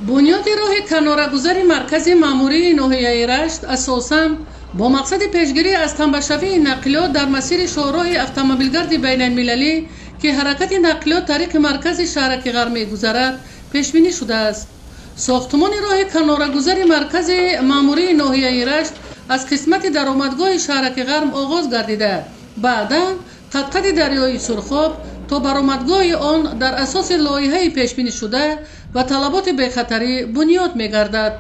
бунёди роҳи канорагузари маркази маъмурии ноҳияи Рашт асосан бо мақсади пешгирӣ аз тамбашавии нақлиёт дар масири шоҳроҳи автомобилгарди байналмилалӣ ки ҳаракати нақлиёт тариқи маркази шаҳраки ғарб мегузарад пешбинӣ шудааст. сохтмони роҳи канорагузари маркази маъмурии ноҳияи Рашт аз қисмати даромадгоҳи шаҳраки ғарб оғоз гардида баъдан қатқади дарёи Сурхоб то баромадгоҳи он дар асоси лоиҳаи пешбинишуда ва талаботи бехатарӣ бунёд мегардад.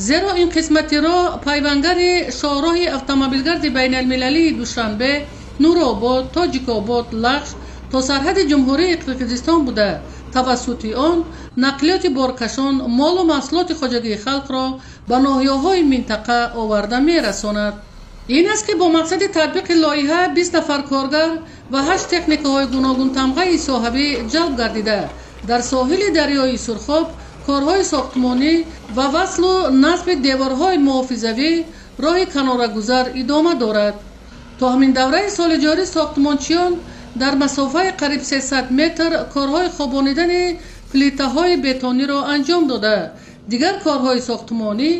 зеро ин қисмати роҳ пайвангари шоҳроҳи автомобилгарди байналмилалии Душанбе, Нуробод, Тоҷикобод, Лағш то сарҳади ҷумҳурии Қирғизистон буда тавассути он нақлиёти боркашон молу маҳсулоти хоҷагии халқро ба ноҳияҳои минтақа оварда мерасонад. ин аст ки бо мақсади татбиқи лоиҳа 20 нафар коргар ва 8 техникаҳои гуногун тамғаи соҳавӣ ҷалб гардида дар соҳили дарёи Сурхоб корҳои сохтмонӣ ва васлу насби деворҳои муҳофизавӣ роҳи канорагузар идома дорад. то ҳамин давраи соли ҷорӣ сохтмончиён дар масофаи қариб 300 метр корҳои хобонидани плитаҳои бетониро анҷом дода дигар корҳои сохтмонӣ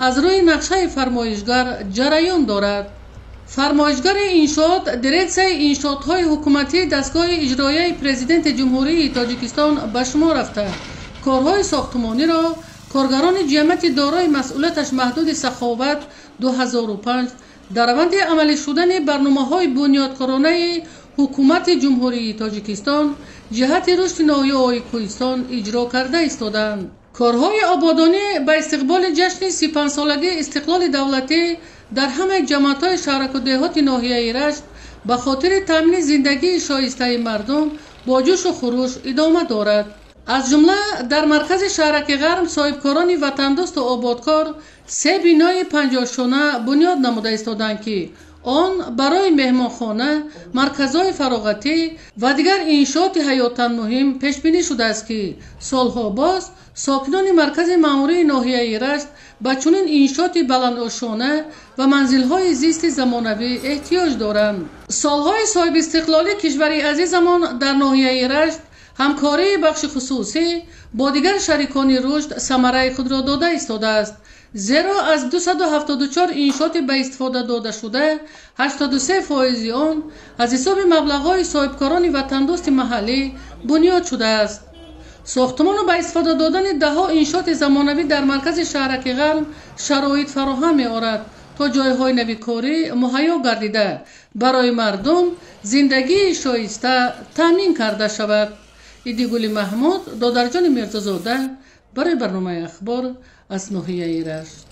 аз рӯи нақшаи фармоишгар ҷараён дорад. фармоишгари иншоот дирексияи иншоотҳои ҳукуматии дастгоҳи иҷроияи президенти ҷумҳурии Тоҷикистон ба шумор рафта корҳои сохтмониро коргарони ҷамъияти дорои масъулияташ маҳдуди Саховат 2005 дар раванди амалӣ шудани барномаҳои бунёдкоронаи ҳукумати ҷумҳурии Тоҷикистон ҷиҳати рушди ноҳияҳои Кӯҳистон иҷро карда истоданд. корҳои ободонӣ ба истиқболи ҷашни 35-солагии истиқлоли давлатӣ дар ҳамаи ҷамъиятҳои шаҳраку деҳоти ноҳияи Рашт ба хотири таъмини зиндагии шоистаи мардум бо ҷӯшу хуруш идома дорад. аз ҷумла дар маркази шаҳраки ғарб соҳибкорони ватандӯсту ободкор 3 бинои 50 шона бунёд намуда истоданд ки он барои меҳмонхона, марказҳои фароғатӣ ва дигар иншооти ҳаётан муҳим пешбинӣ шудааст ки солҳо боз сокинони маркази маъмурии ноҳияи Рашт ба чунин иншооти баландошона ва манзилҳои зисти замонавӣ эҳтиёҷ доранд. солҳои соҳибистиқлолии кишвари азизамон дар ноҳияи Рашт ҳамкории бахши хусусӣ бо дигар шарикони рушд самараи худро дода истодааст. зеро аз 274 иншооти ба истифода додашуда 83% он аз ҳисоби маблағҳои соҳибкорони ватандӯсти маҳаллӣ бунёд шудааст. сохтмону ба истифода додани даҳо иншооти замонавӣ дар маркази шаҳраки ғарб шароит фароҳам меорад то ҷойҳои нави корӣ муҳайё гардида барои мардум зиндагии шоиста таъмин карда шавад. идигули Маҳмуд, Додарҷони Мирзозода барои барномаи ахбор аз ноҳияи Рашт.